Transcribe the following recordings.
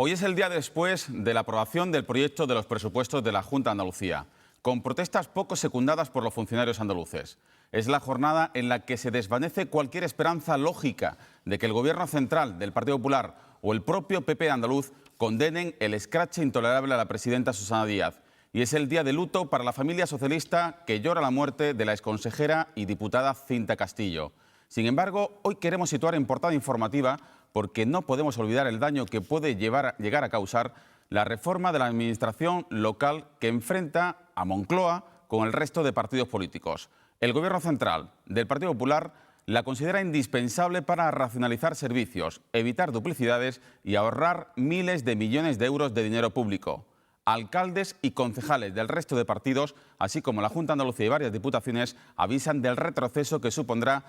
Hoy es el día después de la aprobación del proyecto de los presupuestos de la Junta de Andalucía, con protestas poco secundadas por los funcionarios andaluces. Es la jornada en la que se desvanece cualquier esperanza lógica de que el Gobierno central del Partido Popular o el propio PP andaluz condenen el escrache intolerable a la presidenta Susana Díaz. Y es el día de luto para la familia socialista que llora la muerte de la exconsejera y diputada Cinta Castillo. Sin embargo, hoy queremos situar en portada informativa porque no podemos olvidar el daño que puede llegar a causar la reforma de la administración local que enfrenta a Moncloa con el resto de partidos políticos. El Gobierno central del Partido Popular la considera indispensable para racionalizar servicios, evitar duplicidades y ahorrar miles de millones de euros de dinero público. Alcaldes y concejales del resto de partidos, así como la Junta de Andalucía y varias diputaciones, avisan del retroceso que supondrá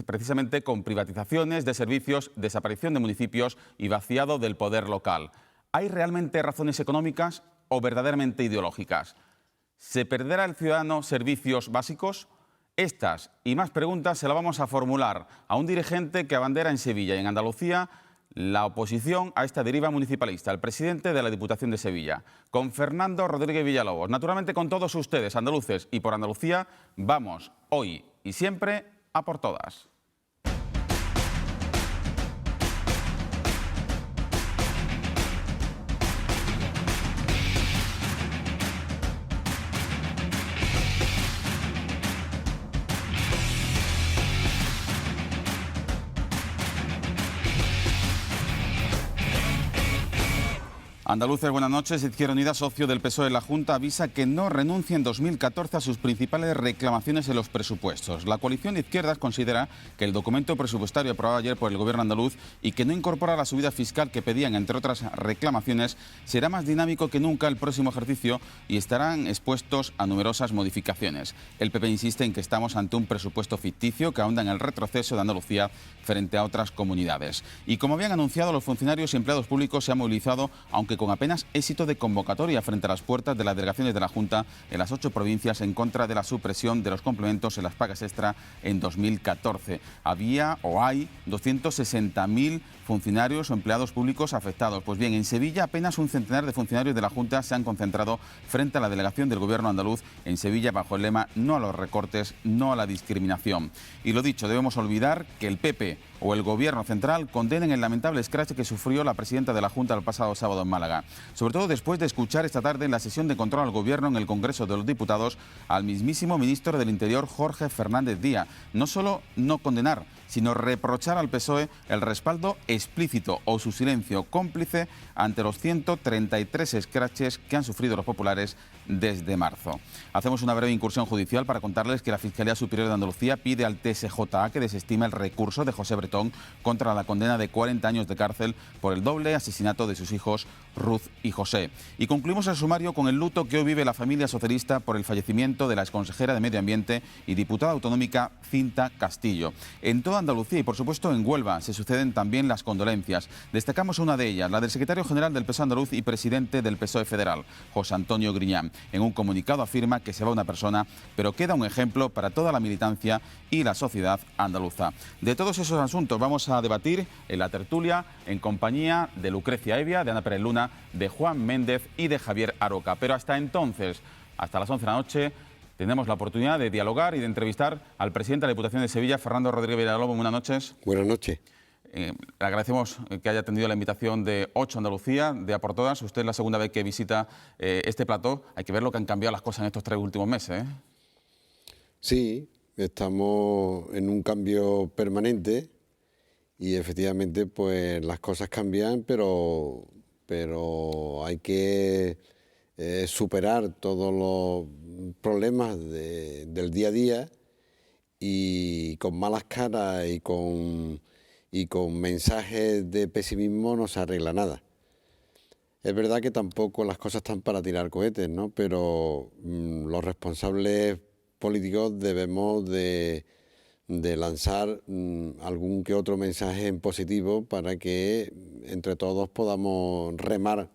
precisamente con privatizaciones de servicios, desaparición de municipios y vaciado del poder local. ¿Hay realmente razones económicas o verdaderamente ideológicas? ¿Se perderá el ciudadano servicios básicos? Estas y más preguntas se las vamos a formular a un dirigente que abandera en Sevilla y en Andalucía la oposición a esta deriva municipalista, el presidente de la Diputación de Sevilla, con Fernando Rodríguez Villalobos. Naturalmente con todos ustedes, andaluces y por Andalucía, vamos hoy y siempre a por todas. Andaluces, buenas noches. Izquierda Unida, socio del PSOE en la Junta, avisa que no renuncia en 2014 a sus principales reclamaciones en los presupuestos. La coalición de izquierdas considera que el documento presupuestario aprobado ayer por el Gobierno andaluz y que no incorpora la subida fiscal que pedían, entre otras reclamaciones, será más dinámico que nunca el próximo ejercicio y estarán expuestos a numerosas modificaciones. El PP insiste en que estamos ante un presupuesto ficticio que ahonda en el retroceso de Andalucía frente a otras comunidades. Y como habían anunciado, los funcionarios y empleados públicos se han movilizado, aunque con apenas éxito de convocatoria, frente a las puertas de las delegaciones de la Junta en las 8 provincias en contra de la supresión de los complementos en las pagas extra en 2014. Había o hay 260.000 funcionarios o empleados públicos afectados. Pues bien, en Sevilla apenas un centenar de funcionarios de la Junta se han concentrado frente a la delegación del Gobierno andaluz en Sevilla bajo el lema "No a los recortes, no a la discriminación". Y lo dicho, debemos olvidar que el PP o el Gobierno central condenen el lamentable escrache que sufrió la presidenta de la Junta el pasado sábado en Málaga. Sobre todo después de escuchar esta tarde en la sesión de control al Gobierno en el Congreso de los Diputados al mismísimo ministro del Interior, Jorge Fernández Díaz. No solo no condenar, sino reprochar al PSOE el respaldo explícito o su silencio cómplice ante los 133 escraches que han sufrido los populares desde marzo. Hacemos una breve incursión judicial para contarles que la Fiscalía Superior de Andalucía pide al TSJA que desestime el recurso de José Bretón contra la condena de 40 años de cárcel por el doble asesinato de sus hijos Ruth y José. Y concluimos el sumario con el luto que hoy vive la familia socialista por el fallecimiento de la exconsejera de Medio Ambiente y diputada autonómica Cinta Castillo. En toda Andalucía y por supuesto en Huelva se suceden también las condolencias. Destacamos una de ellas, la del secretario general del PSOE andaluz y presidente del PSOE federal, José Antonio Griñán. En un comunicado afirma que se va una persona, pero queda un ejemplo para toda la militancia y la sociedad andaluza. De todos esos asuntos vamos a debatir en la tertulia en compañía de Lucrecia Hevia, de Ana Pérez Luna, de Juan Méndez y de Javier Aroca. Pero hasta entonces, hasta las 11 de la noche, tenemos la oportunidad de dialogar y de entrevistar al presidente de la Diputación de Sevilla, Fernando Rodríguez Villalobos. Buenas noches. Buenas noches. Le agradecemos que haya atendido la invitación de 8 Andalucía, de A por Todas. Usted es la segunda vez que visita este plató. Hay que ver lo que han cambiado las cosas en estos 3 últimos meses, ¿eh? Sí, estamos en un cambio permanente y efectivamente pues las cosas cambian, pero hay que superar todos los problemas del día a día, y con malas caras y con mensajes de pesimismo no se arregla nada. Es verdad que tampoco las cosas están para tirar cohetes, ¿no? Pero los responsables políticos debemos de lanzar algún que otro mensaje en positivo para que entre todos podamos remar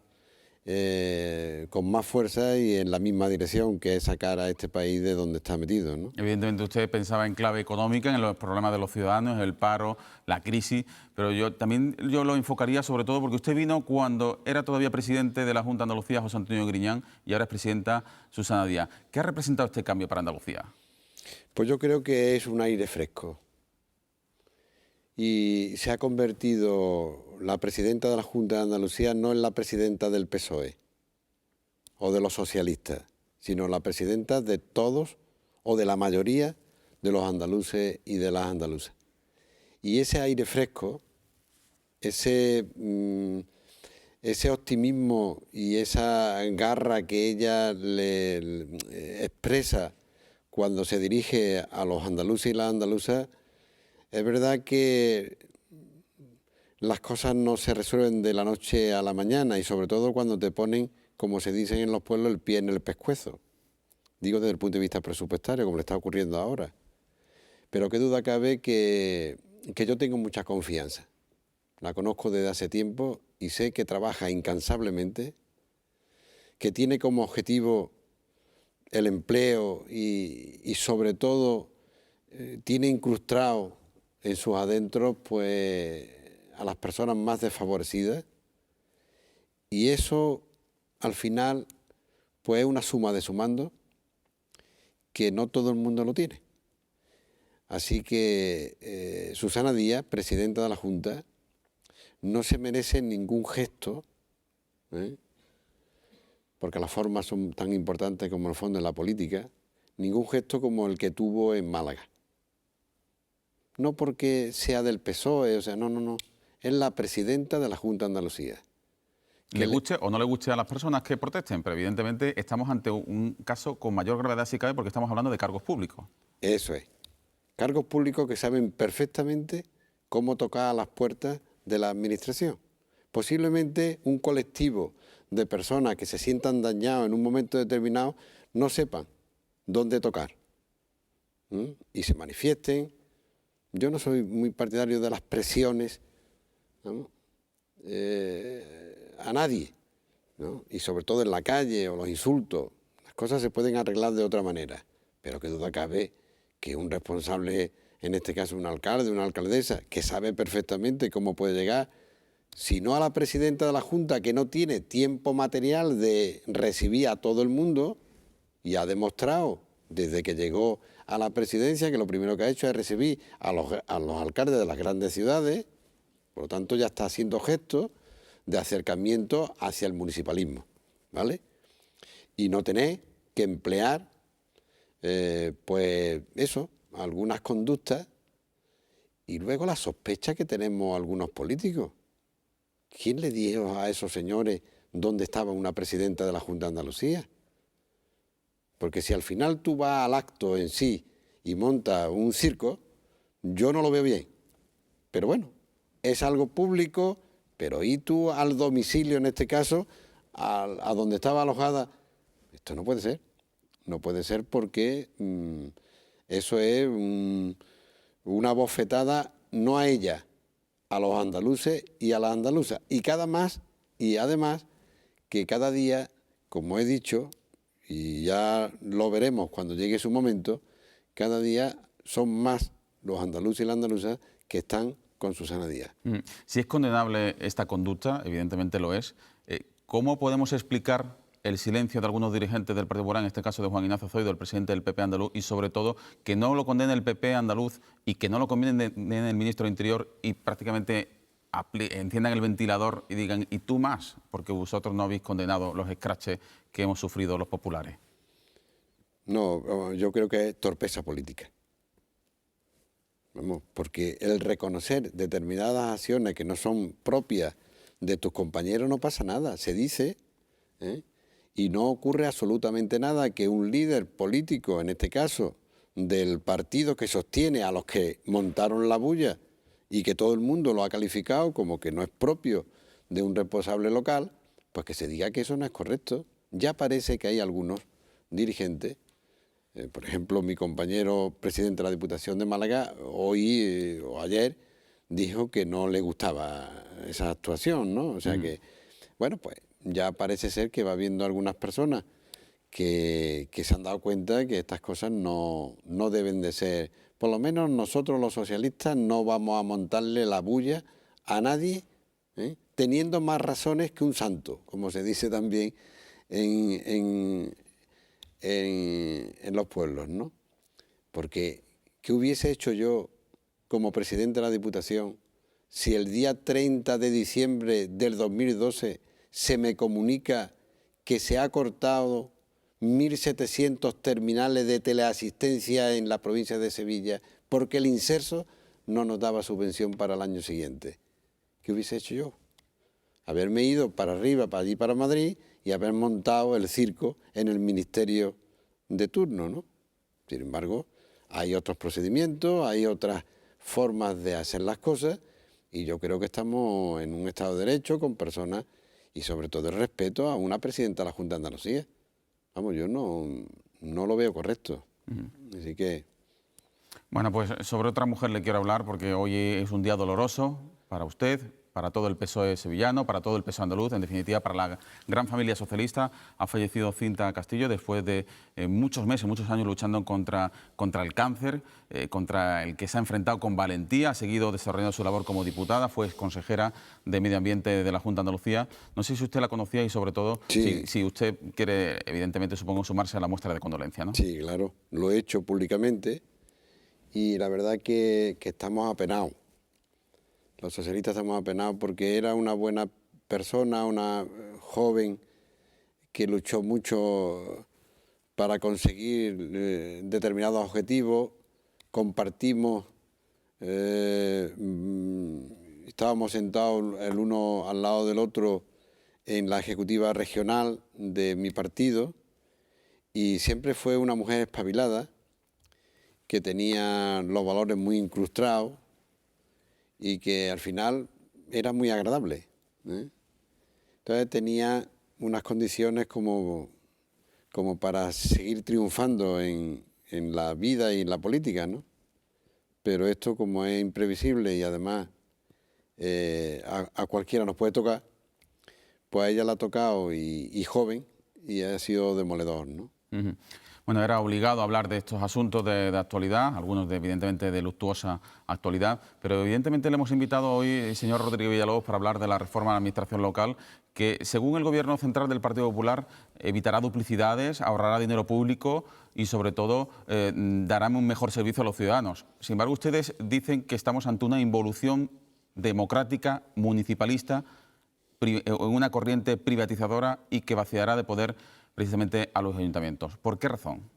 con más fuerza y en la misma dirección, que es sacar a este país de donde está metido, ¿no? Evidentemente usted pensaba en clave económica, en los problemas de los ciudadanos, el paro, la crisis, pero yo lo enfocaría sobre todo porque usted vino cuando era todavía presidente de la Junta de Andalucía, José Antonio Griñán, y ahora es presidenta Susana Díaz. ¿Qué ha representado este cambio para Andalucía? Pues yo creo que es un aire fresco. Y se ha convertido la presidenta de la Junta de Andalucía no en la presidenta del PSOE o de los socialistas, sino la presidenta de todos o de la mayoría de los andaluces y de las andaluzas. Y ese aire fresco, ese optimismo y esa garra que ella le expresa cuando se dirige a los andaluces y las andaluzas, es verdad que las cosas no se resuelven de la noche a la mañana y sobre todo cuando te ponen, como se dice en los pueblos, el pie en el pescuezo. Digo desde el punto de vista presupuestario, como le está ocurriendo ahora. Pero qué duda cabe que yo tengo mucha confianza. La conozco desde hace tiempo y sé que trabaja incansablemente, que tiene como objetivo el empleo y sobre todo tiene incrustado en sus adentros pues a las personas más desfavorecidas, y eso al final pues es una suma de sumando que no todo el mundo lo tiene. Así que Susana Díaz, presidenta de la Junta, no se merece ningún gesto, porque las formas son tan importantes como el fondo en la política, ningún gesto como el que tuvo en Málaga. No porque sea del PSOE, o sea, no. Es la presidenta de la Junta de Andalucía. Le guste o no le guste a las personas que protesten, pero evidentemente estamos ante un caso con mayor gravedad si cabe porque estamos hablando de cargos públicos. Eso es. Cargos públicos que saben perfectamente cómo tocar a las puertas de la administración. Posiblemente un colectivo de personas que se sientan dañados en un momento determinado no sepan dónde tocar y se manifiesten. Yo no soy muy partidario de las presiones, ¿no? A nadie, ¿no? Y sobre todo en la calle o los insultos. Las cosas se pueden arreglar de otra manera, pero qué duda cabe que un responsable, en este caso un alcalde, una alcaldesa, que sabe perfectamente cómo puede llegar, si no a la presidenta de la Junta, que no tiene tiempo material de recibir a todo el mundo, y ha demostrado desde que llegó a la presidencia que lo primero que ha hecho es recibir a los alcaldes de las grandes ciudades. Por lo tanto, ya está haciendo gestos de acercamiento hacia el municipalismo, ¿vale? Y no tener que emplear, pues eso, algunas conductas y luego la sospecha que tenemos algunos políticos. ¿Quién le dijo a esos señores dónde estaba una presidenta de la Junta de Andalucía? Porque si al final tú vas al acto en sí y montas un circo, yo no lo veo bien. Pero bueno, es algo público, pero ¿y tú al domicilio, en este caso, a donde estaba alojada? Esto no puede ser. No puede ser porque eso es una bofetada no a ella, a los andaluces y a las andaluzas. Y además que cada día, como he dicho, y ya lo veremos cuando llegue su momento, cada día son más los andaluces y las andaluzas que están con Susana Díaz. Si es condenable esta conducta, evidentemente lo es, ¿cómo podemos explicar el silencio de algunos dirigentes del Partido Popular, en este caso de Juan Ignacio Zoido, el presidente del PP andaluz, y sobre todo que no lo condene el PP andaluz y que no lo condene el ministro del Interior y prácticamente enciendan el ventilador y digan ¿y tú más? Porque vosotros no habéis condenado los escraches que hemos sufrido los populares. No, yo creo que es torpeza política. Vamos, porque el reconocer determinadas acciones que no son propias de tus compañeros no pasa nada, se dice, y no ocurre absolutamente nada que un líder político, en este caso del partido que sostiene a los que montaron la bulla y que todo el mundo lo ha calificado como que no es propio de un responsable local, pues que se diga que eso no es correcto. Ya parece que hay algunos dirigentes, por ejemplo, mi compañero presidente de la Diputación de Málaga, hoy o ayer, dijo que no le gustaba esa actuación, ¿no? O sea que, bueno, pues ya parece ser que va habiendo algunas personas que se han dado cuenta de que estas cosas no deben de ser. Por lo menos nosotros los socialistas no vamos a montarle la bulla a nadie, teniendo más razones que un santo, como se dice también en los pueblos, ¿no? Porque, ¿qué hubiese hecho yo como presidente de la Diputación si el día 30 de diciembre del 2012 se me comunica que se ha cortado 1.700 terminales de teleasistencia en la provincia de Sevilla porque el Inserso no nos daba subvención para el año siguiente? ¿Qué hubiese hecho yo? Haberme ido para arriba, para allí, para Madrid, y haber montado el circo en el ministerio de turno, ¿no? Sin embargo, hay otros procedimientos, hay otras formas de hacer las cosas, y yo creo que estamos en un Estado de Derecho con personas, y sobre todo el respeto a una presidenta de la Junta de Andalucía. Vamos, yo no lo veo correcto. Así que... Bueno, pues sobre otra mujer le quiero hablar porque hoy es un día doloroso para usted, para todo el PSOE sevillano, para todo el PSOE andaluz, en definitiva para la gran familia socialista. Ha fallecido Cinta Castillo después de muchos meses, muchos años luchando contra el cáncer, contra el que se ha enfrentado con valentía, ha seguido desarrollando su labor como diputada, fue consejera de Medio Ambiente de la Junta de Andalucía. No sé si usted la conocía y sobre todo sí, si usted quiere, evidentemente, supongo, sumarse a la muestra de condolencia, ¿no? Sí, claro, lo he hecho públicamente y la verdad que estamos apenados. Los socialistas estamos apenados porque era una buena persona, una joven que luchó mucho para conseguir determinados objetivos. Compartimos, estábamos sentados el uno al lado del otro en la ejecutiva regional de mi partido y siempre fue una mujer espabilada que tenía los valores muy incrustados y que al final era muy agradable, ¿eh? Entonces tenía unas condiciones como para seguir triunfando en la vida y en la política, ¿no? Pero esto, como es imprevisible y además a cualquiera nos puede tocar, pues a ella la ha tocado y joven y ha sido demoledor, ¿no? Uh-huh. Bueno, era obligado a hablar de estos asuntos de actualidad, algunos evidentemente de luctuosa actualidad, pero evidentemente le hemos invitado hoy, señor Rodríguez Villalobos, para hablar de la reforma de la administración local, que según el Gobierno central del Partido Popular evitará duplicidades, ahorrará dinero público y sobre todo dará un mejor servicio a los ciudadanos. Sin embargo, ustedes dicen que estamos ante una involución democrática, municipalista, en una corriente privatizadora y que vaciará de poder precisamente a los ayuntamientos. ¿Por qué razón?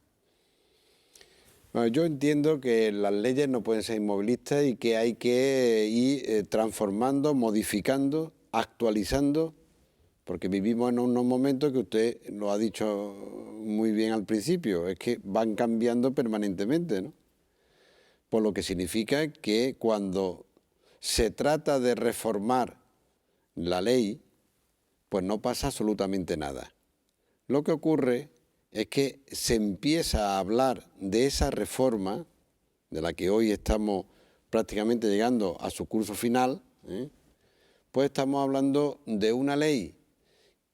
Bueno, yo entiendo que las leyes no pueden ser inmovilistas y que hay que ir transformando, modificando, actualizando, porque vivimos en unos momentos que usted lo ha dicho muy bien al principio, es que van cambiando permanentemente, ¿no? Por lo que significa que cuando se trata de reformar la ley, pues no pasa absolutamente nada. Lo que ocurre es que se empieza a hablar de esa reforma, de la que hoy estamos prácticamente llegando a su curso final, pues estamos hablando de una ley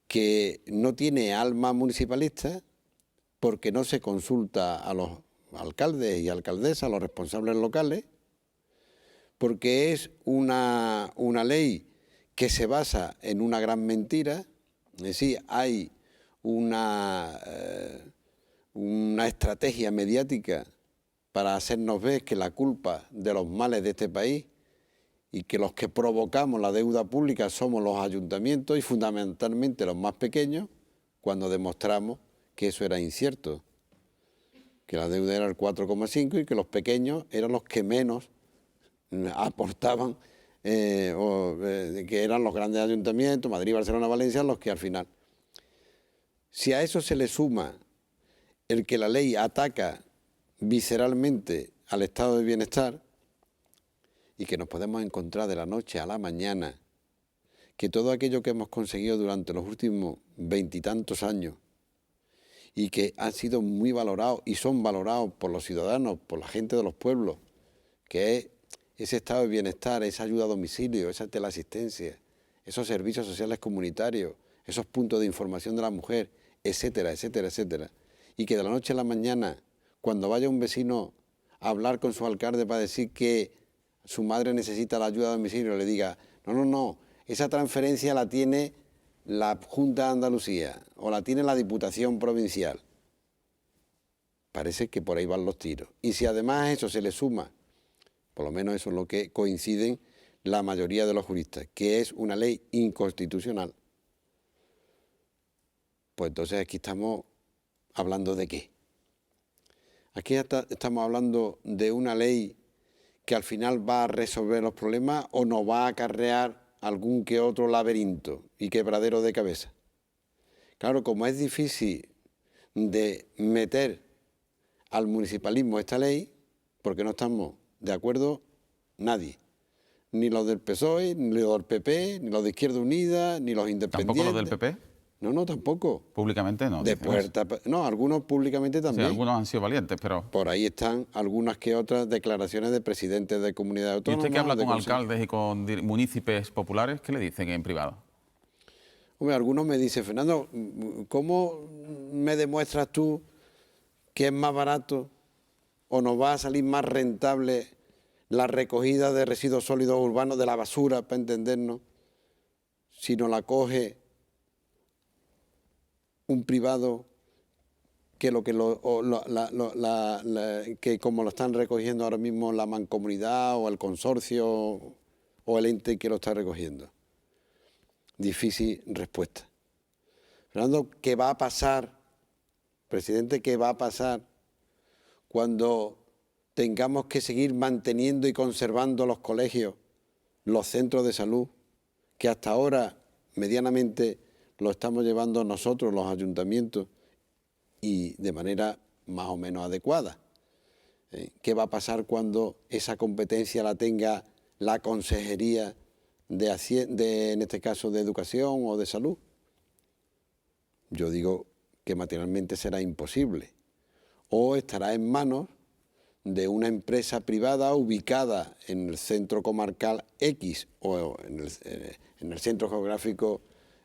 que no tiene alma municipalista porque no se consulta a los alcaldes y alcaldesas, a los responsables locales, porque es una ley que se basa en una gran mentira, es decir, hay una estrategia mediática para hacernos ver que la culpa de los males de este país y que los que provocamos la deuda pública somos los ayuntamientos y fundamentalmente los más pequeños, cuando demostramos que eso era incierto, que la deuda era el 4,5 y que los pequeños eran los que menos aportaban, que eran los grandes ayuntamientos, Madrid, Barcelona, Valencia, los que al final... Si a eso se le suma el que la ley ataca visceralmente al estado de bienestar y que nos podemos encontrar de la noche a la mañana, que todo aquello que hemos conseguido durante los últimos 20 y tantos años y que han sido muy valorados y son valorados por los ciudadanos, por la gente de los pueblos, que es ese estado de bienestar, esa ayuda a domicilio, esa teleasistencia, esos servicios sociales comunitarios, esos puntos de información de la mujer, etcétera, etcétera, etcétera. Y que de la noche a la mañana, cuando vaya un vecino a hablar con su alcalde para decir que su madre necesita la ayuda a domicilio, le diga, no, no, no, esa transferencia la tiene la Junta de Andalucía o la tiene la Diputación Provincial. Parece que por ahí van los tiros. Y si además a eso se le suma, por lo menos eso es lo que coinciden la mayoría de los juristas, que es una ley inconstitucional, pues entonces aquí estamos hablando de qué. Aquí estamos hablando de una ley que al final va a resolver los problemas o nos va a acarrear algún que otro laberinto y quebradero de cabeza. Claro, como es difícil de meter al municipalismo esta ley, porque no estamos de acuerdo nadie. Ni los del PSOE, ni los del PP, ni los de Izquierda Unida, ni los independientes. ¿Tampoco los del PP? No, no, tampoco. Públicamente no. De puerta, no, algunos públicamente también. Sí, algunos han sido valientes, pero... Por ahí están algunas que otras declaraciones de presidentes de comunidades ¿Y autónomas. usted que habla con alcaldes y con municipios populares, qué le dicen en privado? Hombre, algunos me dicen, Fernando, ¿cómo me demuestras tú que es más barato o nos va a salir más rentable la recogida de residuos sólidos urbanos de la basura, para entendernos, si nos la coge un privado que que como lo están recogiendo ahora mismo la mancomunidad o el consorcio o el ente que lo está recogiendo? Difícil respuesta. Fernando, ¿qué va a pasar, presidente, qué va a pasar cuando tengamos que seguir manteniendo y conservando los colegios, los centros de salud, que hasta ahora medianamente lo estamos llevando nosotros, los ayuntamientos, y de manera más o menos adecuada? ¿Qué va a pasar cuando esa competencia la tenga la Consejería en este caso de Educación o de Salud? Yo digo que materialmente será imposible, o estará en manos de una empresa privada ubicada en el centro comarcal X o en el centro geográfico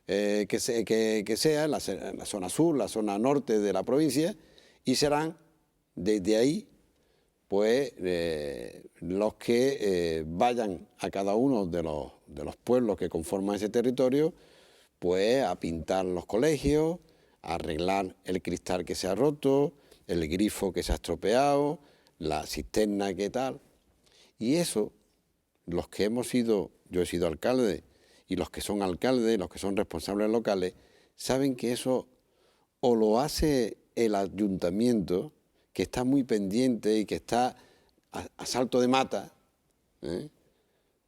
que sea, en la zona sur, la zona norte de la provincia, y serán desde ahí pues los que vayan a cada uno de los pueblos que conforman ese territorio, pues a pintar los colegios, a arreglar el cristal que se ha roto, el grifo que se ha estropeado, la cisterna que tal. Y eso, los que hemos sido, yo he sido alcalde, y los que son alcaldes, los que son responsables locales, saben que eso o lo hace el ayuntamiento, que está muy pendiente y que está a salto de mata, entre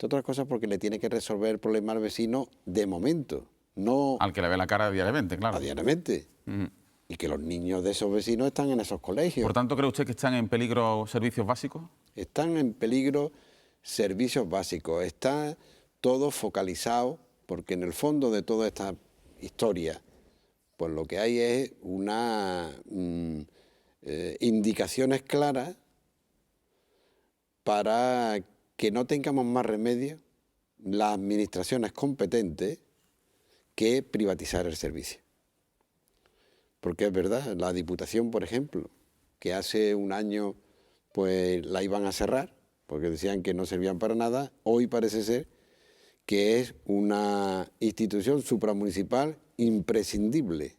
otras cosas porque le tiene que resolver el problema al vecino de momento, no... Al que le ve la cara diariamente, claro. Diariamente. Y que los niños de esos vecinos están en esos colegios. Por tanto, ¿cree usted que están en peligro servicios básicos? Están en peligro servicios básicos, está todo focalizado, porque en el fondo de toda esta historia, pues lo que hay es una indicaciones claras para que no tengamos más remedio las administraciones competentes que privatizar el servicio. Porque es verdad, la Diputación, por ejemplo, que hace un año pues la iban a cerrar, porque decían que no servían para nada, hoy parece ser que es una institución supramunicipal imprescindible,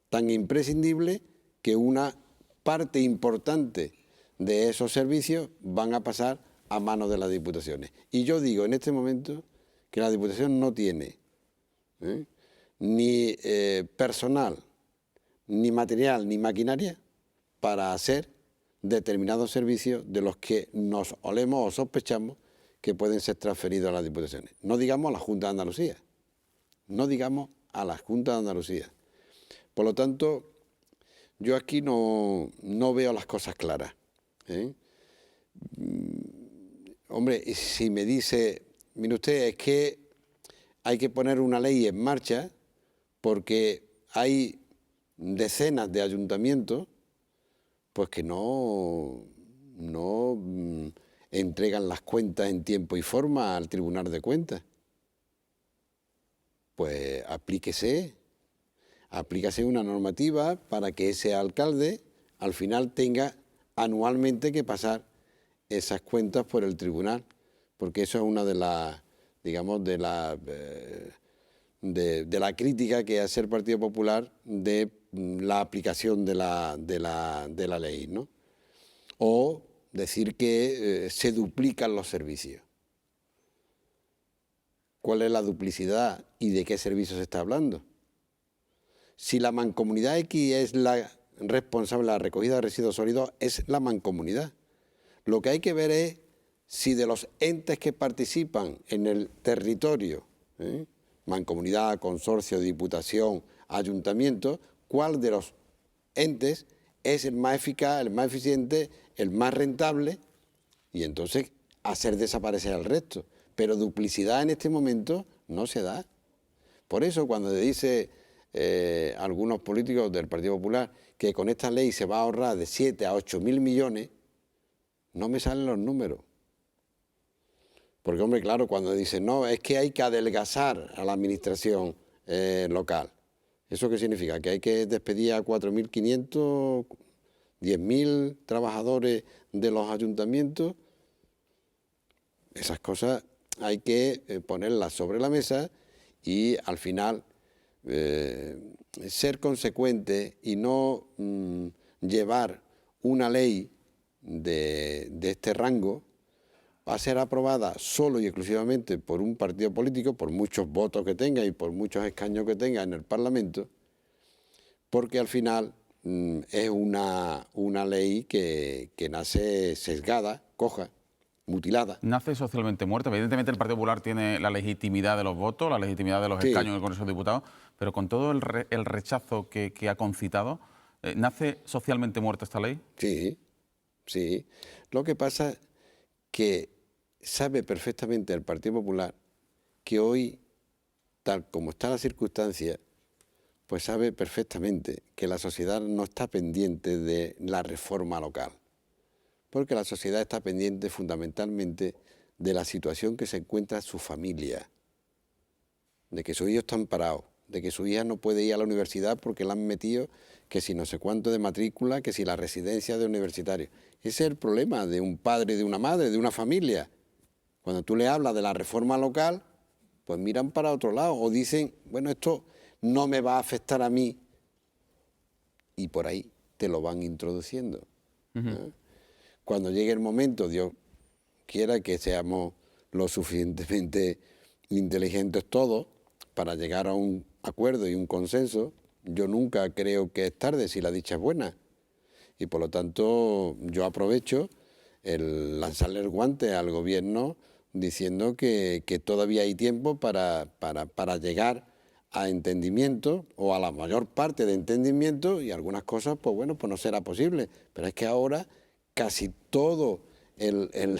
tan imprescindible que una parte importante de esos servicios van a pasar a manos de las diputaciones. Y yo digo en este momento que la Diputación no tiene ni personal, ni material, ni maquinaria para hacer determinados servicios de los que nos olemos o sospechamos que pueden ser transferidos a las diputaciones. No digamos a la Junta de Andalucía, no digamos a la Junta de Andalucía. Por lo tanto, yo aquí no veo las cosas claras. Hombre, si me dice, mire usted, es que hay que poner una ley en marcha porque hay decenas de ayuntamientos pues que no entregan las cuentas en tiempo y forma al Tribunal de Cuentas. pues aplíquese una normativa para que ese alcalde al final tenga anualmente que pasar esas cuentas por el tribunal, porque eso es una de las, digamos, de la crítica que hace el Partido Popular de la aplicación de la ley, ¿no? O decir que se duplican los servicios. ¿Cuál es la duplicidad y de qué servicios se está hablando? Si la Mancomunidad X es la responsable de la recogida de residuos sólidos, es la Mancomunidad. Lo que hay que ver es si de los entes que participan en el territorio, Mancomunidad, consorcio, diputación, ayuntamiento, cuál de los entes es el más eficaz, el más eficiente, el más rentable, y entonces hacer desaparecer al resto. Pero duplicidad en este momento no se da. Por eso cuando dice algunos políticos del Partido Popular que con esta ley se va a ahorrar de 7 a 8.000 millones, no me salen los números. Porque, hombre, claro, cuando dicen, no, es que hay que adelgazar a la administración local. ¿Eso qué significa? ¿Que hay que despedir a 4.500, 10.000 trabajadores de los ayuntamientos? Esas cosas hay que ponerlas sobre la mesa y al final ser consecuente y no llevar una ley de este rango va a ser aprobada solo y exclusivamente por un partido político, por muchos votos que tenga y por muchos escaños que tenga en el Parlamento, porque al final es una ley que nace sesgada, coja, mutilada. Nace socialmente muerta. Evidentemente el Partido Popular tiene la legitimidad de los votos, la legitimidad de los escaños en el Congreso de Diputados, pero con todo el rechazo que ha concitado, ¿nace socialmente muerta esta ley? Sí, sí. Lo que pasa es que sabe perfectamente el Partido Popular que hoy, tal como está la circunstancia, pues sabe perfectamente que la sociedad no está pendiente de la reforma local, porque la sociedad está pendiente fundamentalmente de la situación que se encuentra su familia, de que sus hijos están parados, de que su hija no puede ir a la universidad porque la han metido que si no sé cuánto de matrícula, que si la residencia de universitarios. Ese es el problema de un padre, de una madre, de una familia. Cuando tú le hablas de la reforma local, pues miran para otro lado o dicen, bueno, esto no me va a afectar a mí, y por ahí te lo van introduciendo. ¿Eh? Cuando llegue el momento, Dios quiera que seamos lo suficientemente inteligentes todos para llegar a un acuerdo y un consenso, yo nunca creo que es tarde si la dicha es buena. Y por lo tanto yo aprovecho el lanzarle el guante al gobierno diciendo que todavía hay tiempo para llegar a entendimiento o a la mayor parte de entendimiento, y algunas cosas pues bueno, pues no será posible. Pero es que ahora casi todo el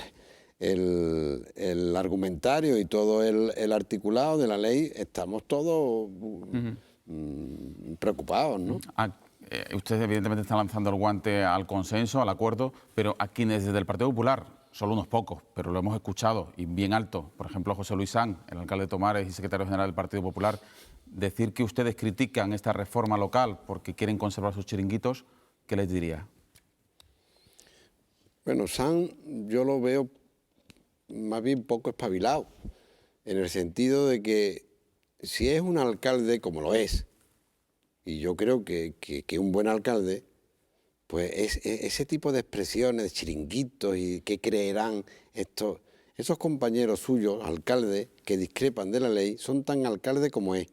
argumentario y todo el articulado de la ley estamos todos preocupados, ¿no? Usted evidentemente está lanzando el guante al consenso, al acuerdo, pero a quienes desde el Partido Popular, solo unos pocos, pero lo hemos escuchado y bien alto, por ejemplo José Luis Sanz, el alcalde de Tomares y secretario general del Partido Popular, decir que ustedes critican esta reforma local porque quieren conservar sus chiringuitos, ¿qué les diría? Bueno, Sanz yo lo veo más bien poco espabilado, en el sentido de que si es un alcalde, como lo es, y yo creo que un buen alcalde, pues ese tipo de expresiones, de chiringuitos y qué creerán esos compañeros suyos, alcaldes, que discrepan de la ley, son tan alcaldes como es.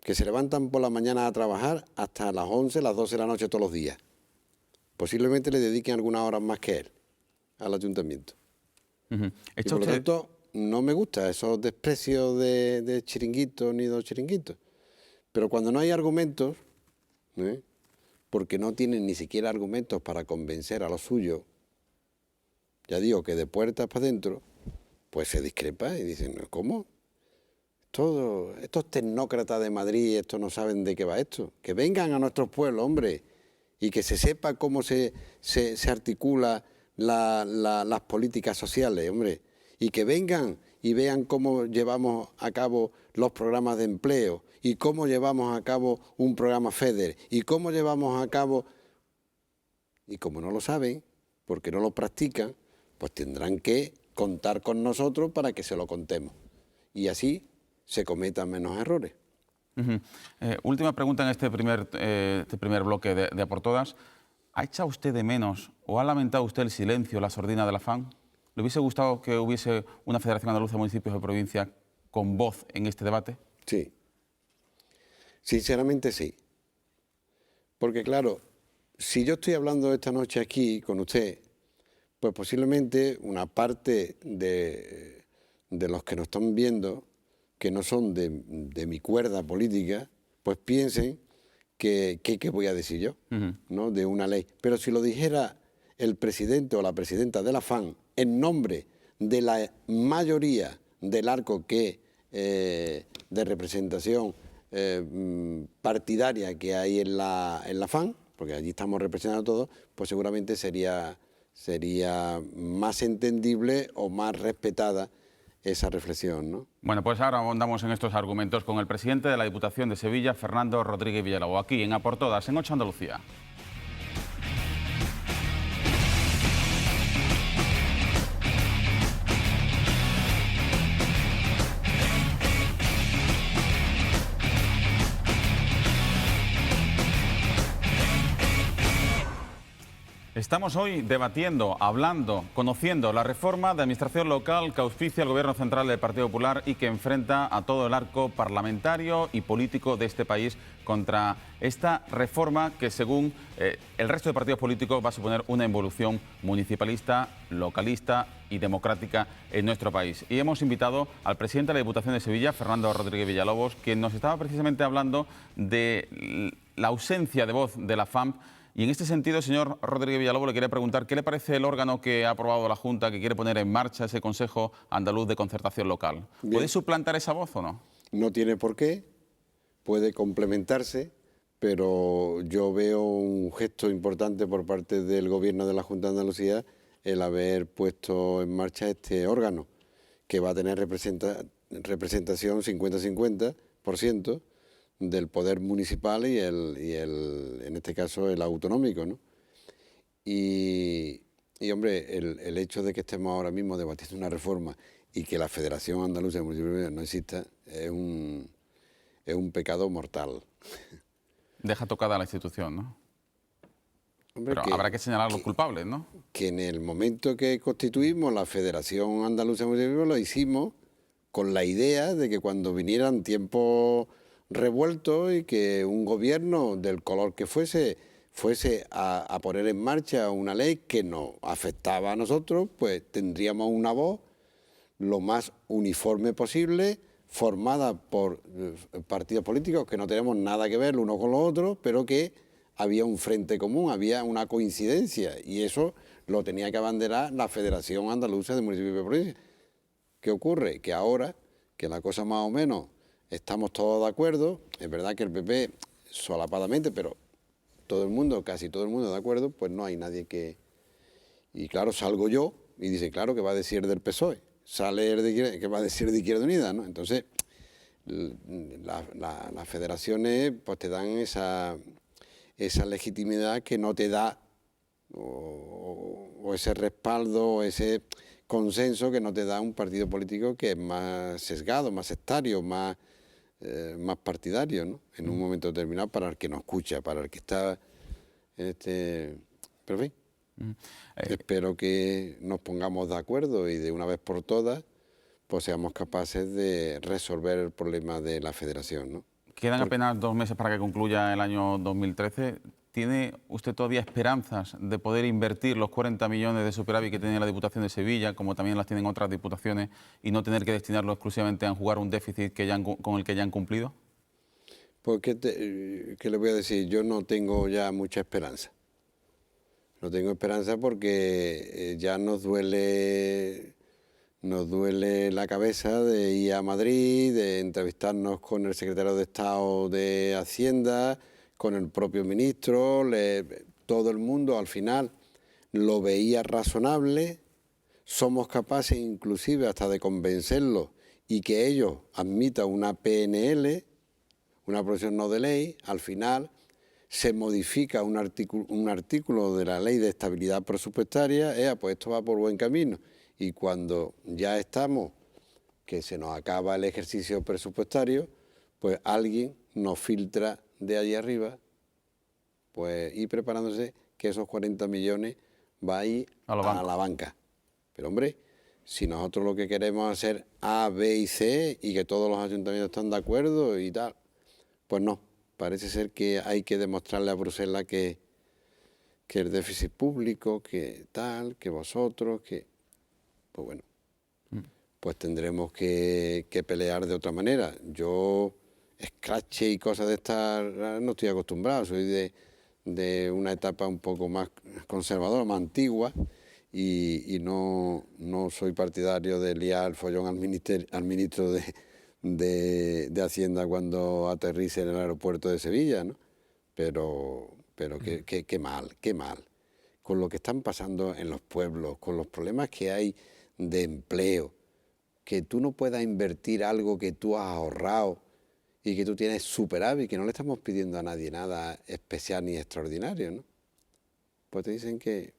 Que se levantan por la mañana a trabajar hasta las 11, las 12 de la noche todos los días. Posiblemente le dediquen algunas horas más que él al ayuntamiento. Y por lo tanto, no me gusta esos desprecios de chiringuitos ni de chiringuitos. Pero cuando no hay argumentos, porque no tienen ni siquiera argumentos para convencer a los suyos, ya digo que de puertas para adentro, pues se discrepa y dicen, ¿cómo? Estos tecnócratas de Madrid, estos no saben de qué va esto. Que vengan a nuestros pueblos, hombre, y que se sepa cómo se articula las políticas sociales, hombre, y que vengan y vean cómo llevamos a cabo los programas de empleo y cómo llevamos a cabo un programa FEDER y cómo llevamos a cabo... Y como no lo saben, porque no lo practican, pues tendrán que contar con nosotros para que se lo contemos. Y así se cometan menos errores. Última pregunta en este primer bloque de A por Todas. ¿Ha echado usted de menos o ha lamentado usted el silencio, la sordina de la FAN? ¿Le hubiese gustado que hubiese una Federación Andaluza de Municipios de Provincia con voz en este debate? Sí. Sinceramente sí. Porque claro, si yo estoy hablando esta noche aquí con usted, pues posiblemente una parte de los que nos están viendo, que no son de mi cuerda política, pues piensen que ¿qué voy a decir yo? ¿No? De una ley. Pero si lo dijera el presidente o la presidenta de la FAN en nombre de la mayoría del arco de representación partidaria que hay en la FAN, porque allí estamos representando todos, pues seguramente sería más entendible o más respetada esa reflexión, ¿no? Bueno, pues ahora ahondamos en estos argumentos con el presidente de la Diputación de Sevilla, Fernando Rodríguez Villalobos, aquí en A por Todas, en 8 Andalucía. Estamos hoy debatiendo, hablando, conociendo la reforma de administración local que auspicia el Gobierno central del Partido Popular y que enfrenta a todo el arco parlamentario y político de este país contra esta reforma que, según el resto de partidos políticos, va a suponer una involución municipalista, localista y democrática en nuestro país. Y hemos invitado al presidente de la Diputación de Sevilla, Fernando Rodríguez Villalobos, quien nos estaba precisamente hablando de la ausencia de voz de la FAMP. Y en este sentido, señor Rodríguez Villalobos, le quería preguntar qué le parece el órgano que ha aprobado la Junta, que quiere poner en marcha ese Consejo Andaluz de Concertación Local. Bien. ¿Puede suplantar esa voz o no? No tiene por qué, puede complementarse, pero yo veo un gesto importante por parte del Gobierno de la Junta de Andalucía el haber puesto en marcha este órgano, que va a tener representación 50-50% del poder municipal y en este caso el autonómico, ¿no? Y hombre, el hecho de que estemos ahora mismo debatiendo una reforma y que la Federación Andaluza de Municipios no exista es un pecado mortal. Deja tocada a la institución, ¿no? Hombre, pero habrá que señalar a los culpables, ¿no? Que en el momento que constituimos la Federación Andaluza de Municipios lo hicimos con la idea de que cuando vinieran tiempos revueltos y que un gobierno del color que fuese a poner en marcha una ley que nos afectaba a nosotros, pues tendríamos una voz lo más uniforme posible, formada por partidos políticos que no tenemos nada que ver uno con los otros, pero que había un frente común, había una coincidencia, y eso lo tenía que abanderar la Federación Andaluza de Municipios de Provincia. ¿Qué ocurre? Que ahora, que la cosa más o menos estamos todos de acuerdo, es verdad que el PP solapadamente, pero todo el mundo, casi todo el mundo de acuerdo, pues no hay nadie que... Y claro, salgo yo y dice, claro, que va a decir del PSOE, sale el que va a decir de Izquierda Unida, ¿no? Entonces, las federaciones pues te dan esa legitimidad que no te da, o ese respaldo, o ese consenso que no te da un partido político que es más sesgado, más sectario, más partidario, ¿no? En un momento determinado, para el que nos escucha, para el que está en este... Pero en fin, espero que nos pongamos de acuerdo y de una vez por todas pues seamos capaces de resolver el problema de la federación, ¿no? Quedan apenas 2 meses para que concluya el año 2013. ¿Tiene usted todavía esperanzas de poder invertir los 40 millones de superávit que tiene la Diputación de Sevilla, como también las tienen otras diputaciones, y no tener que destinarlo exclusivamente a enjugar un déficit con el que ya han cumplido? Pues, ¿qué le voy a decir? Yo no tengo ya mucha esperanza. No tengo esperanza porque ya nos duele la cabeza de ir a Madrid, de entrevistarnos con el secretario de Estado de Hacienda, con el propio ministro. Todo el mundo al final lo veía razonable, somos capaces inclusive hasta de convencerlos y que ellos admitan una PNL, una proposición no de ley, al final se modifica un artículo de la Ley de Estabilidad Presupuestaria, pues esto va por buen camino. Y cuando ya estamos, que se nos acaba el ejercicio presupuestario, pues alguien nos filtra de allí arriba, pues ir preparándose que esos 40 millones va a ir a la banca. Pero hombre, si nosotros lo que queremos es hacer A, B y C y que todos los ayuntamientos están de acuerdo y tal, pues no. Parece ser que hay que demostrarle a Bruselas que el déficit público, que tal, que vosotros, que... Pues bueno, pues tendremos que pelear de otra manera. Yo, escrache y cosas de estas, no estoy acostumbrado, soy de una etapa un poco más conservadora, más antigua, y no soy partidario de liar el follón al ministro de Hacienda cuando aterrice en el aeropuerto de Sevilla, ¿no? Pero qué mal, qué mal. Con lo que están pasando en los pueblos, con los problemas que hay de empleo, que tú no puedas invertir algo que tú has ahorrado y que tú tienes superávit, que no le estamos pidiendo a nadie nada especial ni extraordinario, ¿no? Pues te dicen que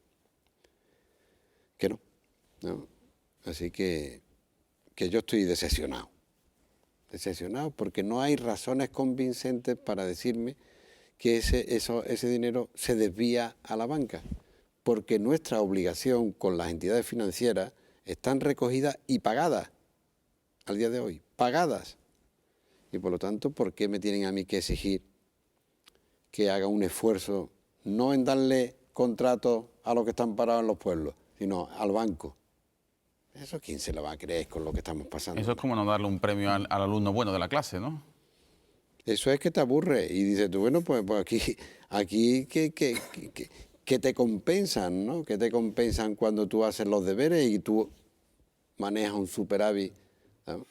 no. Así que yo estoy decepcionado porque no hay razones convincentes para decirme que ese dinero se desvía a la banca, porque nuestra obligación con las entidades financieras están recogidas y pagadas al día de hoy, pagadas. Y por lo tanto, ¿por qué me tienen a mí que exigir que haga un esfuerzo, no en darle contratos a los que están parados en los pueblos, sino al banco? ¿Eso quién se lo va a creer con lo que estamos pasando? Eso es como no darle un premio al alumno bueno de la clase, ¿no? Eso es que te aburre y dices tú, bueno, pues aquí que te compensan, ¿no? Que te compensan cuando tú haces los deberes y tú manejas un superávit, ¿no?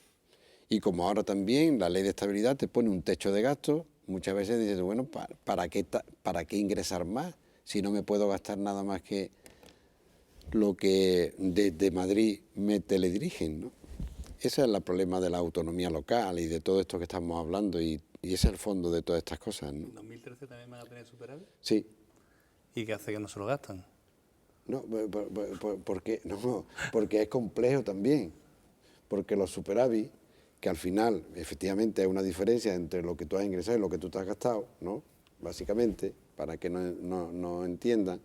Y como ahora también la ley de estabilidad te pone un techo de gasto, muchas veces dices, bueno, ¿para qué ingresar más si no me puedo gastar nada más que lo que desde Madrid me teledirigen, ¿no? Ese es el problema de la autonomía local y de todo esto que estamos hablando y ese es el fondo de todas estas cosas, ¿no? ¿En 2013 también van a tener superávit? Sí. ¿Y qué hace que no se lo gastan? No, porque es complejo también, porque los superávit, que al final efectivamente hay una diferencia entre lo que tú has ingresado y lo que tú te has gastado, ¿no? Básicamente, para que no entiendan,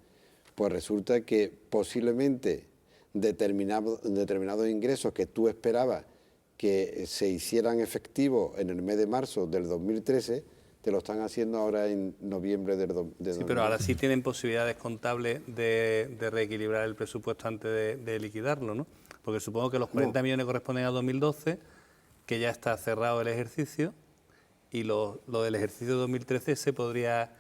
pues resulta que posiblemente determinados ingresos que tú esperabas que se hicieran efectivos en el mes de marzo del 2013, te lo están haciendo ahora en noviembre del 2013. Sí, pero ahora sí tienen posibilidades contables de reequilibrar el presupuesto antes de liquidarlo, ¿no? Porque supongo que los 40 millones corresponden a 2012, que ya está cerrado el ejercicio, y lo del ejercicio de 2013 se podría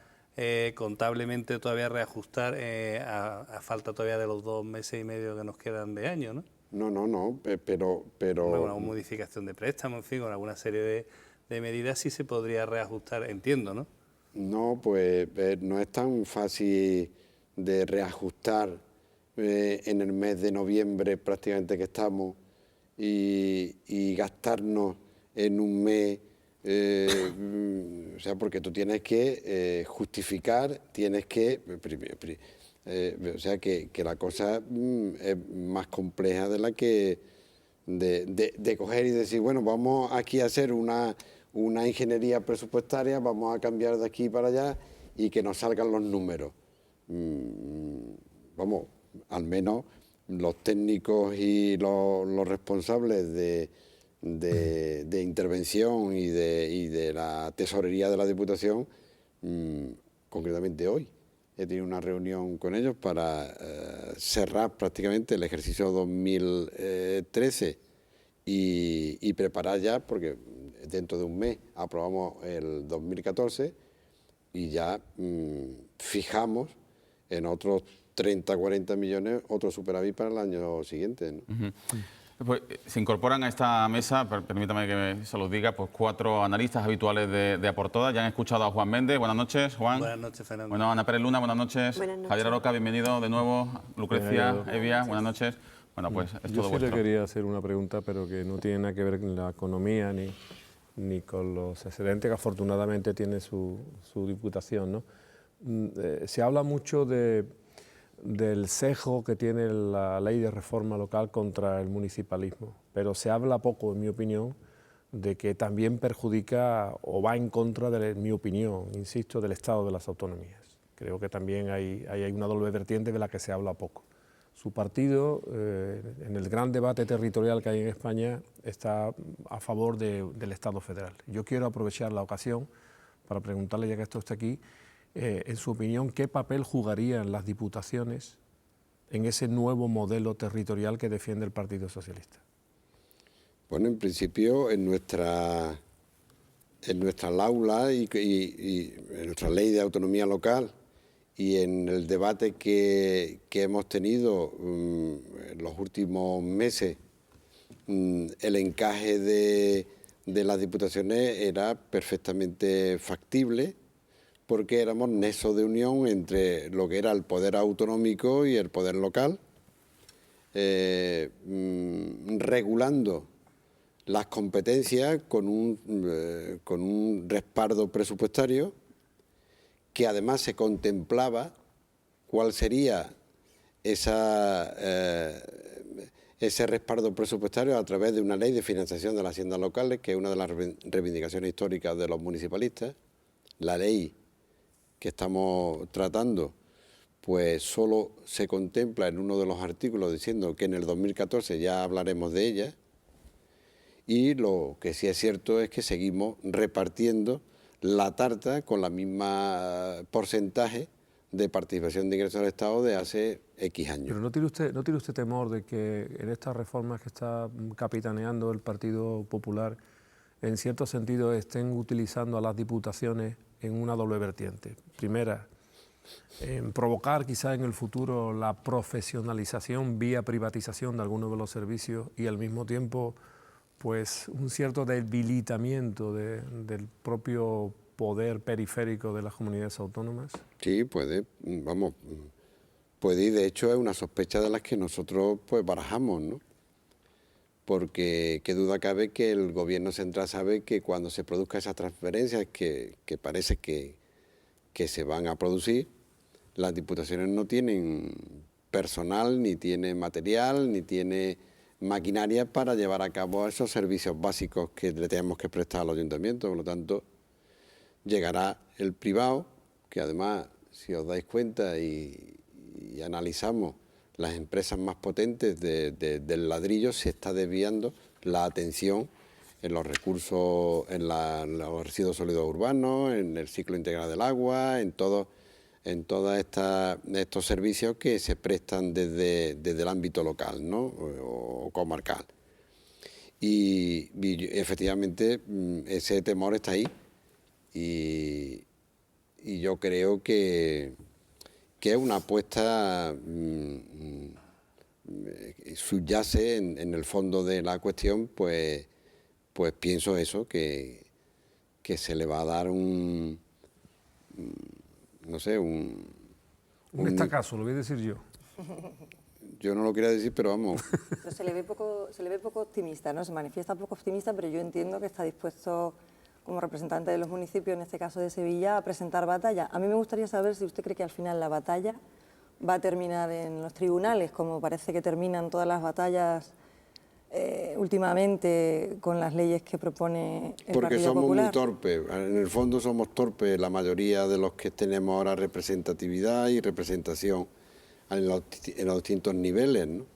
contablemente todavía reajustar a falta todavía de los 2 meses y medio que nos quedan de año, ¿no? No, pero... Bueno, una modificación de préstamo, en fin, con alguna serie de medidas sí se podría reajustar, entiendo, ¿no? No, pues no es tan fácil de reajustar en el mes de noviembre prácticamente que estamos y gastarnos en un mes, o sea, porque tú tienes que justificar, tienes que... o sea, que la cosa es más compleja de la que... de coger y decir, bueno, vamos aquí a hacer una ingeniería presupuestaria, vamos a cambiar de aquí para allá y que nos salgan los números. Vamos, al menos los técnicos y los responsables de intervención y de la tesorería de la Diputación, concretamente hoy he tenido una reunión con ellos para cerrar prácticamente el ejercicio 2013 y preparar ya, porque dentro de un mes aprobamos el 2014 y ya fijamos en otros 30, 40 millones otro superávit para el año siguiente, ¿no? Pues, se incorporan a esta mesa, permítame que se los diga, pues 4 analistas habituales de A por Todas. Ya han escuchado a Juan Méndez. Buenas noches, Juan. Buenas noches, Fernando. Bueno, Ana Pérez Luna, buenas noches. Buenas noches. Javier Aroca, bienvenido de nuevo. Lucrecia, Evia, buenas noches. Bueno, pues es Yo todo sí le vuestro. quería hacer una pregunta, pero que no tiene nada que ver con la economía ni con los excedentes que afortunadamente tiene su diputación, ¿no? Se habla mucho del sesgo que tiene la ley de reforma local contra el municipalismo, pero se habla poco, en mi opinión, de que también perjudica o va en contra, en mi opinión, insisto, del Estado de las autonomías. Creo que también hay una doble vertiente de la que se habla poco. Su partido, en el gran debate territorial que hay en España, está a favor del Estado federal. Yo quiero aprovechar la ocasión para preguntarle, ya que esto está aquí, en su opinión, ¿qué papel jugarían las diputaciones en ese nuevo modelo territorial que defiende el Partido Socialista? Bueno, en principio, en nuestra aula y en nuestra ley de autonomía local y en el debate que hemos tenido en los últimos meses, el encaje de las diputaciones era perfectamente factible, porque éramos nexo de unión entre lo que era el poder autonómico y el poder local, regulando las competencias con un respaldo presupuestario, que además se contemplaba cuál sería ese respaldo presupuestario a través de una ley de financiación de las haciendas locales, que es una de las reivindicaciones históricas de los municipalistas. La ley que estamos tratando, pues solo se contempla en uno de los artículos diciendo que en el 2014 ya hablaremos de ella, y lo que sí es cierto es que seguimos repartiendo la tarta con la misma porcentaje de participación de ingresos del Estado de hace X años. Pero ¿no tiene usted temor de que en estas reformas que está capitaneando el Partido Popular, en cierto sentido estén utilizando a las diputaciones en una doble vertiente? Primera, en provocar quizá en el futuro la profesionalización vía privatización de algunos de los servicios y al mismo tiempo pues un cierto debilitamiento del propio poder periférico de las comunidades autónomas. Sí, puede, puede, y de hecho es una sospecha de las que nosotros pues barajamos, ¿no? Porque qué duda cabe que el gobierno central sabe que cuando se produzcan esas transferencias que parece que se van a producir, las diputaciones no tienen personal, ni tienen material, ni tienen maquinaria para llevar a cabo esos servicios básicos que le tenemos que prestar a los ayuntamientos. Por lo tanto, llegará el privado, que además, si os dais cuenta y analizamos las empresas más potentes del ladrillo, se está desviando la atención en los recursos, en los residuos sólidos urbanos, en el ciclo integral del agua, en todos estos servicios que se prestan desde el ámbito local, ¿no? o comarcal. Y efectivamente ese temor está ahí, y yo creo que es una apuesta subyace en el fondo de la cuestión, pues pienso eso, que se le va a dar un estacazo, lo voy a decir yo. Yo no lo quería decir, pero vamos. Pero se le ve poco optimista, ¿no? Se manifiesta poco optimista, pero yo entiendo que está dispuesto, como representante de los municipios, en este caso de Sevilla, a presentar batalla. A mí me gustaría saber si usted cree que al final la batalla va a terminar en los tribunales, como parece que terminan todas las batallas últimamente con las leyes que propone el Porque Partido somos Popular. muy torpes, en el fondo somos torpes la mayoría de los que tenemos ahora representatividad y representación en los distintos niveles, ¿no?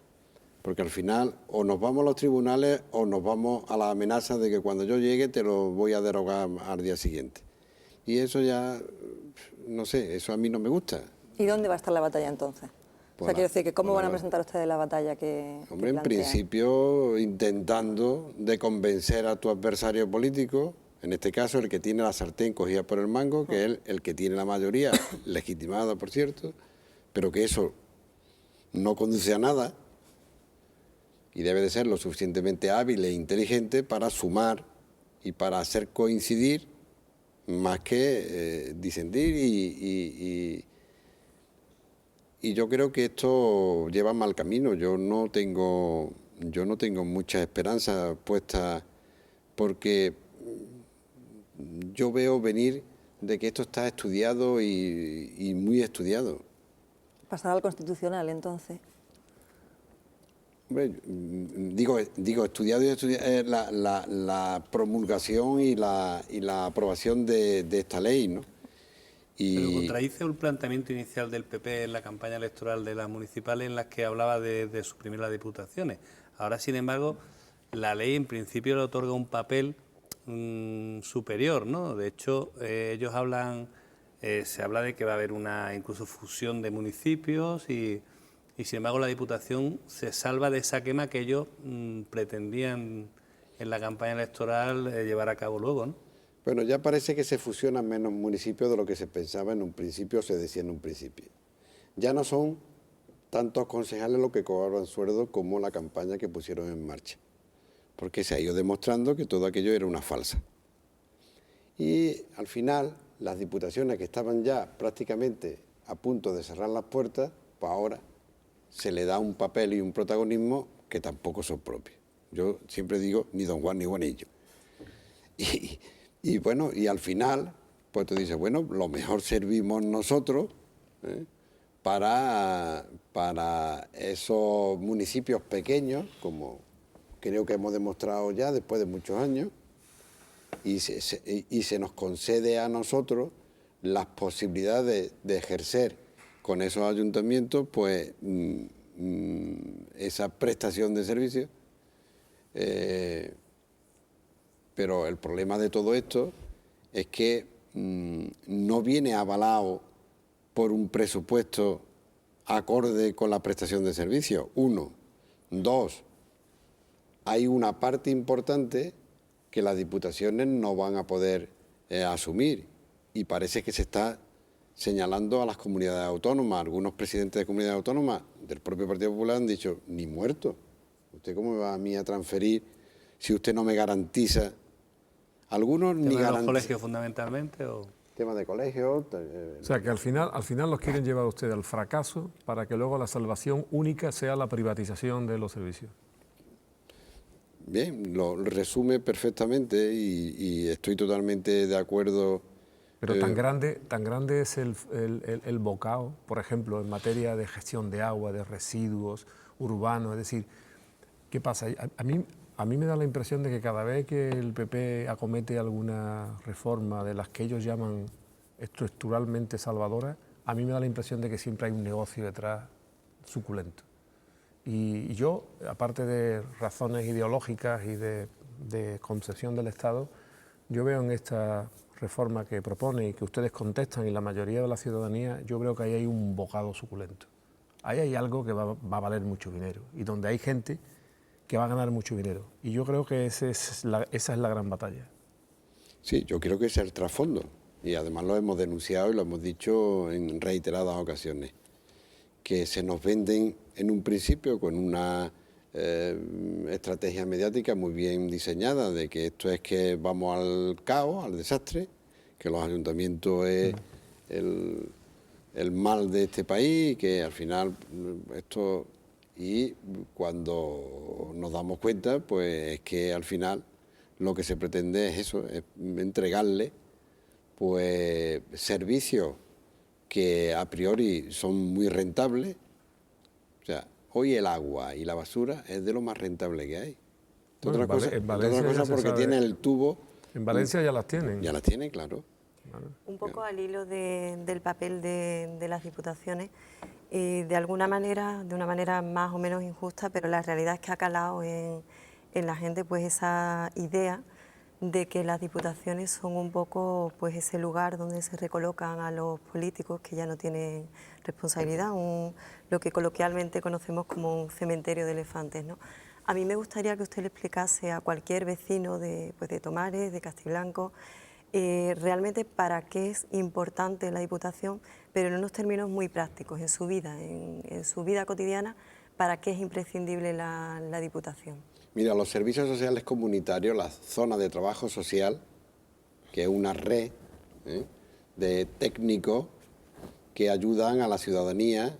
Porque al final o nos vamos a los tribunales o nos vamos a la amenaza de que cuando yo llegue te lo voy a derogar al día siguiente. Y eso ya, no sé, eso a mí no me gusta. ¿Y dónde va a estar la batalla entonces? O sea, quiero decir, que ¿cómo van a presentar ustedes la batalla que Hombre, en plantean? principio intentando de convencer a tu adversario político, en este caso el que tiene la sartén cogida por el mango, que es el que tiene la mayoría, legitimada por cierto, pero que eso no conduce a nada y debe de ser lo suficientemente hábil e inteligente para sumar y para hacer coincidir más que disentir y yo creo que esto lleva mal camino. Yo no tengo mucha esperanza puesta, porque yo veo venir de que esto está estudiado y muy estudiado. Pasar al Constitucional, entonces. Hombre, digo estudiado y estudiado, la promulgación y la aprobación de esta ley, ¿no? Pero contradice un planteamiento inicial del PP en la campaña electoral de las municipales, en las que hablaba de suprimir las diputaciones. Ahora, sin embargo, la ley en principio le otorga un papel superior, ¿no? De hecho, ellos hablan, se habla de que va a haber una incluso fusión de municipios y sin embargo la Diputación se salva de esa quema que ellos pretendían en la campaña electoral llevar a cabo luego, ¿no? Bueno, ya parece que se fusionan menos municipios de lo que se pensaba en un principio, o se decía en un principio. Ya no son tantos concejales los que cobran sueldo como la campaña que pusieron en marcha, porque se ha ido demostrando que todo aquello era una falsa. Y al final, las diputaciones que estaban ya prácticamente a punto de cerrar las puertas, pues ahora se le da un papel y un protagonismo que tampoco son propios. Yo siempre digo, ni don Juan ni Juanillo. Y bueno, y al final, pues tú dices, bueno, lo mejor servimos nosotros para esos municipios pequeños, como creo que hemos demostrado ya después de muchos años, y se nos concede a nosotros las posibilidades de ejercer con esos ayuntamientos, pues esa prestación de servicios. Pero el problema de todo esto es que no viene avalado por un presupuesto acorde con la prestación de servicios. 1. 2. Hay una parte importante que las diputaciones no van a poder asumir, y parece que se está señalando a las comunidades autónomas. Algunos presidentes de comunidades autónomas del propio Partido Popular han dicho, ni muerto. ¿Usted cómo me va a mí a transferir si usted no me garantiza? Algunos ni ¿Tema de los garantizan. colegios fundamentalmente o...? Tema de colegios. O sea, que al final los quieren llevar a ustedes al fracaso para que luego la salvación única sea la privatización de los servicios. Bien, lo resume perfectamente y estoy totalmente de acuerdo. Pero tan grande es el bocado, por ejemplo, en materia de gestión de agua, de residuos urbanos. Es decir, ¿qué pasa? A mí me da la impresión de que cada vez que el PP acomete alguna reforma de las que ellos llaman estructuralmente salvadoras, a mí me da la impresión de que siempre hay un negocio detrás suculento. Y yo, aparte de razones ideológicas y de concepción del Estado, yo veo en esta reforma que propone y que ustedes contestan y la mayoría de la ciudadanía, yo creo que ahí hay un bocado suculento. Ahí hay algo que va a valer mucho dinero y donde hay gente que va a ganar mucho dinero. Y yo creo que esa es la gran batalla. Sí, yo creo que ese es el trasfondo. Y además lo hemos denunciado y lo hemos dicho en reiteradas ocasiones. Que se nos venden en un principio con una estrategia mediática muy bien diseñada, de que esto es que vamos al caos, al desastre, que los ayuntamientos es el mal de este país, que al final esto... Y cuando nos damos cuenta, pues es que al final lo que se pretende es eso, es entregarle pues servicios que a priori son muy rentables. O sea, hoy el agua y la basura es de lo más rentable que hay. Bueno, otra cosa porque tiene el tubo. En Valencia ya las tienen. Ya las tienen, claro. Un poco al hilo del papel de las diputaciones, de alguna manera, de una manera más o menos injusta, pero la realidad es que ha calado en la gente pues esa idea de que las diputaciones son un poco pues ese lugar donde se recolocan a los políticos que ya no tienen responsabilidad, lo que coloquialmente conocemos como un cementerio de elefantes, ¿no? A mí me gustaría que usted le explicase a cualquier vecino de Tomares, de Castiblanco, realmente para qué es importante la Diputación, pero en unos términos muy prácticos, en su vida, en su vida cotidiana, para qué es imprescindible la Diputación. Mira, los servicios sociales comunitarios, la zona de trabajo social, que es una red de técnicos que ayudan a la ciudadanía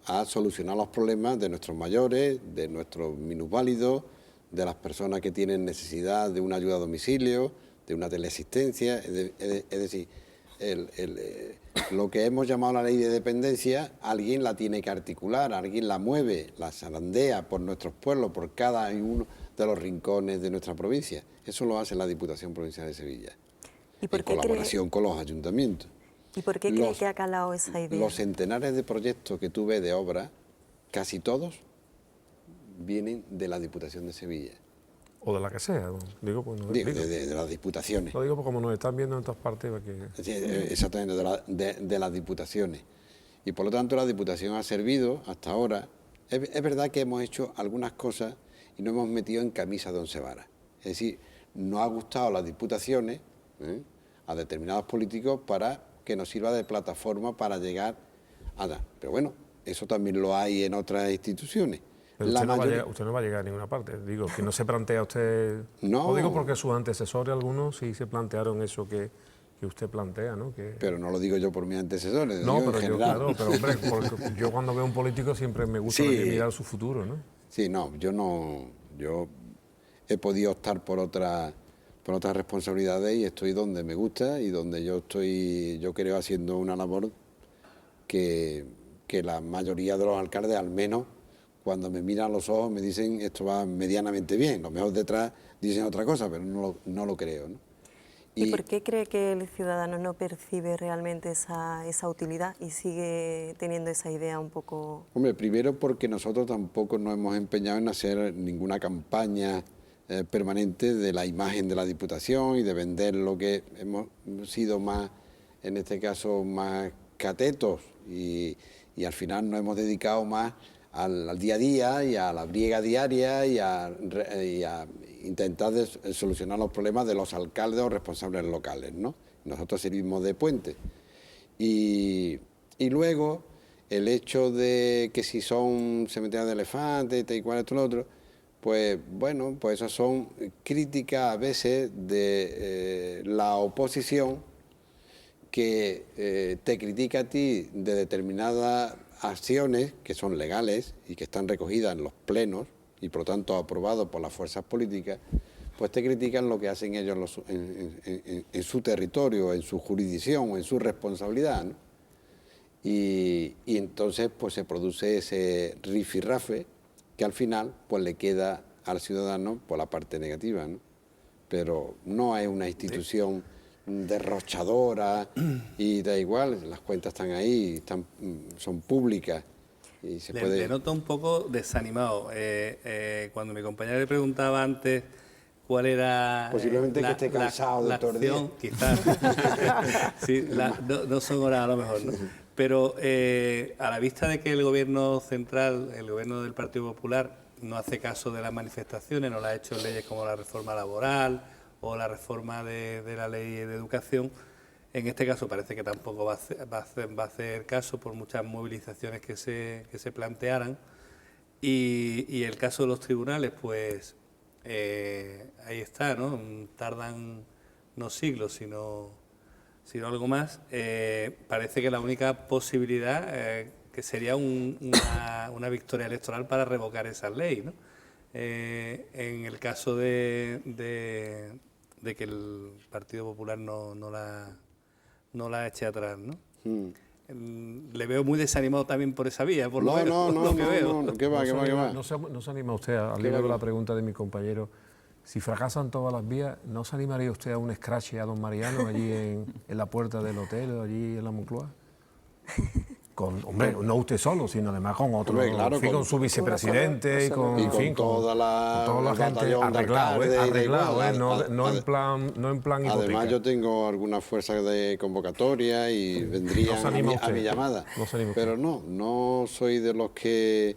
a solucionar los problemas de nuestros mayores, de nuestros minusválidos, de las personas que tienen necesidad de una ayuda a domicilio, de una teleasistencia, es decir, lo que hemos llamado la ley de dependencia, alguien la tiene que articular, alguien la mueve, la zarandea por nuestros pueblos, por cada uno de los rincones de nuestra provincia. Eso lo hace la Diputación Provincial de Sevilla, ¿Y por en qué colaboración con los ayuntamientos. ¿Y por qué cree que ha calado esa idea? Los centenares de proyectos que tú ves de obra, casi todos vienen de la Diputación de Sevilla. O de la que sea, ¿no? Digo, pues, Digo, de las diputaciones. Lo digo porque como nos están viendo en todas partes, porque... Sí, exactamente, de las diputaciones. Y por lo tanto la Diputación ha servido hasta ahora. Es verdad que hemos hecho algunas cosas y nos hemos metido en camisa de once varas. Es decir, no ha gustado a las diputaciones, a determinados políticos, para que nos sirva de plataforma para llegar a... Pero bueno, eso también lo hay en otras instituciones. Pero usted no va a llegar a ninguna parte. Digo, que no se plantea usted... No. Lo digo porque sus antecesores, algunos, sí se plantearon eso que usted plantea, ¿no? Que... Pero no lo digo yo por mis antecesores, No, digo pero en yo, general. claro, pero hombre, porque yo cuando veo a un político siempre me gusta Sí. mirar su futuro, ¿no? Sí, no, yo he podido optar por otras responsabilidades y estoy donde me gusta y donde yo creo haciendo una labor que la mayoría de los alcaldes, al menos, cuando me miran a los ojos me dicen esto va medianamente bien. Los mejores detrás dicen otra cosa, pero no lo creo, ¿no? ¿Y por qué cree que el ciudadano no percibe realmente esa utilidad y sigue teniendo esa idea un poco...? Hombre, primero porque nosotros tampoco nos hemos empeñado en hacer ninguna campaña permanente de la imagen de la Diputación y de vender lo que hemos sido más, en este caso, más catetos y al final nos hemos dedicado más al día a día y a la briega diaria y a intentar solucionar los problemas de los alcaldes o responsables locales, ¿no? Nosotros servimos de puente. Y luego, el hecho de que si son cementerios de elefantes, y cual, esto, lo otro, pues bueno, pues esas son críticas a veces de la oposición que te critica a ti de determinadas acciones que son legales y que están recogidas en los plenos y por lo tanto aprobados por las fuerzas políticas, pues te critican lo que hacen ellos en su territorio, en su jurisdicción o en su responsabilidad, ¿no? Y entonces pues se produce ese rifirrafe que al final pues le queda al ciudadano por la parte negativa, ¿no? Pero no es una institución derrochadora y da igual, las cuentas están ahí, son públicas y se puede... Le noto un poco desanimado. Cuando mi compañero le preguntaba antes cuál era... Posiblemente que esté cansado de todo el día. Quizás. Sí, no son horas a lo mejor, ¿no? Pero a la vista de que el gobierno central, el gobierno del Partido Popular, no hace caso de las manifestaciones, no las ha hecho en leyes como la reforma laboral o la reforma de la ley de educación, en este caso parece que tampoco va a hacer caso por muchas movilizaciones que se plantearan. Y el caso de los tribunales, pues ahí está, ¿no? Tardan no siglos, sino algo más. Parece que la única posibilidad que sería una victoria electoral para revocar esa ley, ¿no? En el caso de que el Partido Popular no la eche atrás, ¿no? Le veo muy desanimado también por esa vía, por lo que veo. ¿Qué va? No se anima usted, al hilo de la pregunta de mi compañero, si fracasan todas las vías, ¿no se animaría usted a un scratch a don Mariano allí en la puerta del hotel, allí en la Moncloa? Hombre, no usted solo, sino además con otro, claro, con su vicepresidente y con toda la gente arreglado, no en plan hipoteca. Además yo tengo algunas fuerzas de convocatoria y vendrían a mi llamada. Pero no soy de los que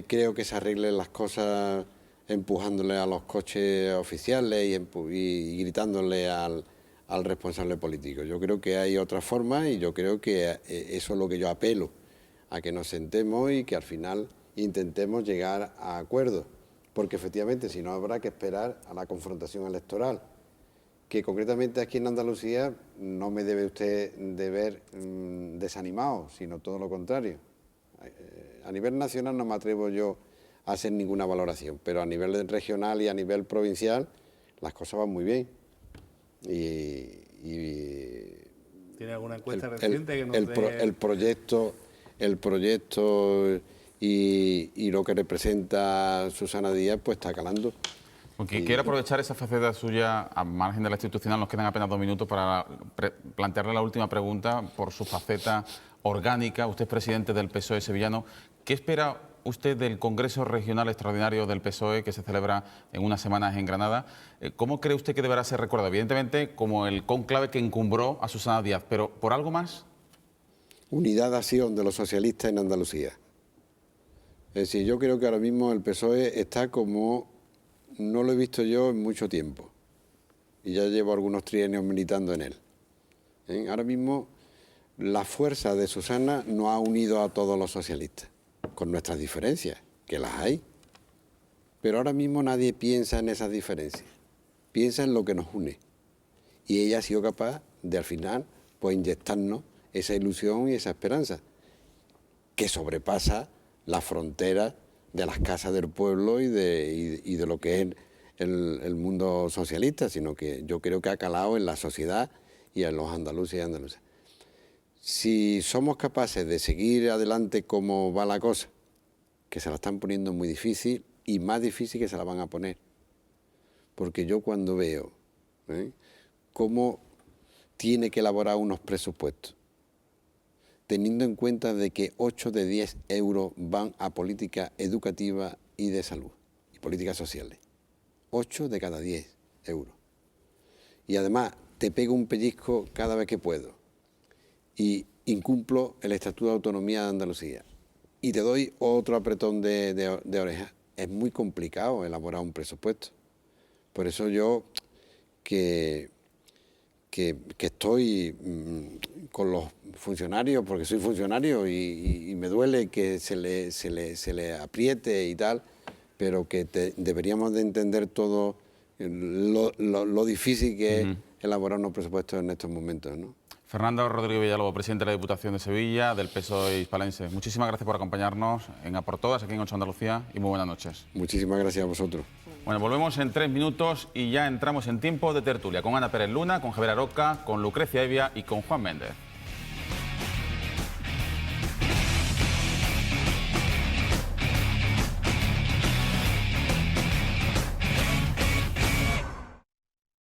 creo que se arreglen las cosas empujándole a los coches oficiales y gritándole al responsable político. Yo creo que hay otras formas y yo creo que eso es lo que yo apelo, a que nos sentemos y que al final intentemos llegar a acuerdos, porque efectivamente si no habrá que esperar a la confrontación electoral, que concretamente aquí en Andalucía no me debe usted de ver desanimado, sino todo lo contrario. a nivel nacional no me atrevo yo a hacer ninguna valoración, pero a nivel regional y a nivel provincial las cosas van muy bien. ¿Tiene alguna encuesta reciente que nos el proyecto y lo que representa Susana Díaz pues está calando. Porque quiero aprovechar esa faceta suya, a margen de la institucional, nos quedan apenas 2 minutos para plantearle la última pregunta por su faceta orgánica. Usted es presidente del PSOE sevillano. ¿Qué espera usted del Congreso Regional Extraordinario del PSOE que se celebra en unas semanas en Granada? ¿Cómo cree usted que deberá ser recordado? Evidentemente como el cónclave que encumbró a Susana Díaz, pero ¿por algo más? Unidad de acción de los socialistas en Andalucía. Es decir, yo creo que ahora mismo el PSOE está como no lo he visto yo en mucho tiempo. Y ya llevo algunos trienios militando en él. Ahora mismo la fuerza de Susana nos ha unido a todos los socialistas, con nuestras diferencias, que las hay. Pero ahora mismo nadie piensa en esas diferencias, piensa en lo que nos une. Y ella ha sido capaz de al final pues inyectarnos esa ilusión y esa esperanza, que sobrepasa las fronteras de las casas del pueblo y de lo que es el mundo socialista, sino que yo creo que ha calado en la sociedad y en los andaluces y andaluzas. Si somos capaces de seguir adelante como va la cosa, que se la están poniendo muy difícil y más difícil que se la van a poner, porque yo cuando veo cómo tiene que elaborar unos presupuestos, teniendo en cuenta de que 8 de 10 euros van a políticas educativas y de salud, y políticas sociales. 8 de cada 10 euros. Y además te pego un pellizco cada vez que puedo y incumplo el Estatuto de Autonomía de Andalucía y te doy otro apretón de orejas. Es muy complicado elaborar un presupuesto. Por eso yo que estoy con los funcionarios, porque soy funcionario y me duele que se le apriete y tal, pero que deberíamos de entender todo lo difícil que es elaborar unos presupuestos en estos momentos, ¿no? Fernando Rodríguez Villalobos, presidente de la Diputación de Sevilla, del PSOE hispalense. Muchísimas gracias por acompañarnos en A por Todas, aquí en 8 Andalucía, y muy buenas noches. Muchísimas gracias a vosotros. Bueno, volvemos en 3 minutos y ya entramos en tiempo de tertulia con Ana Pérez Luna, con Javier Aroca, con Lucrecia Evia y con Juan Méndez.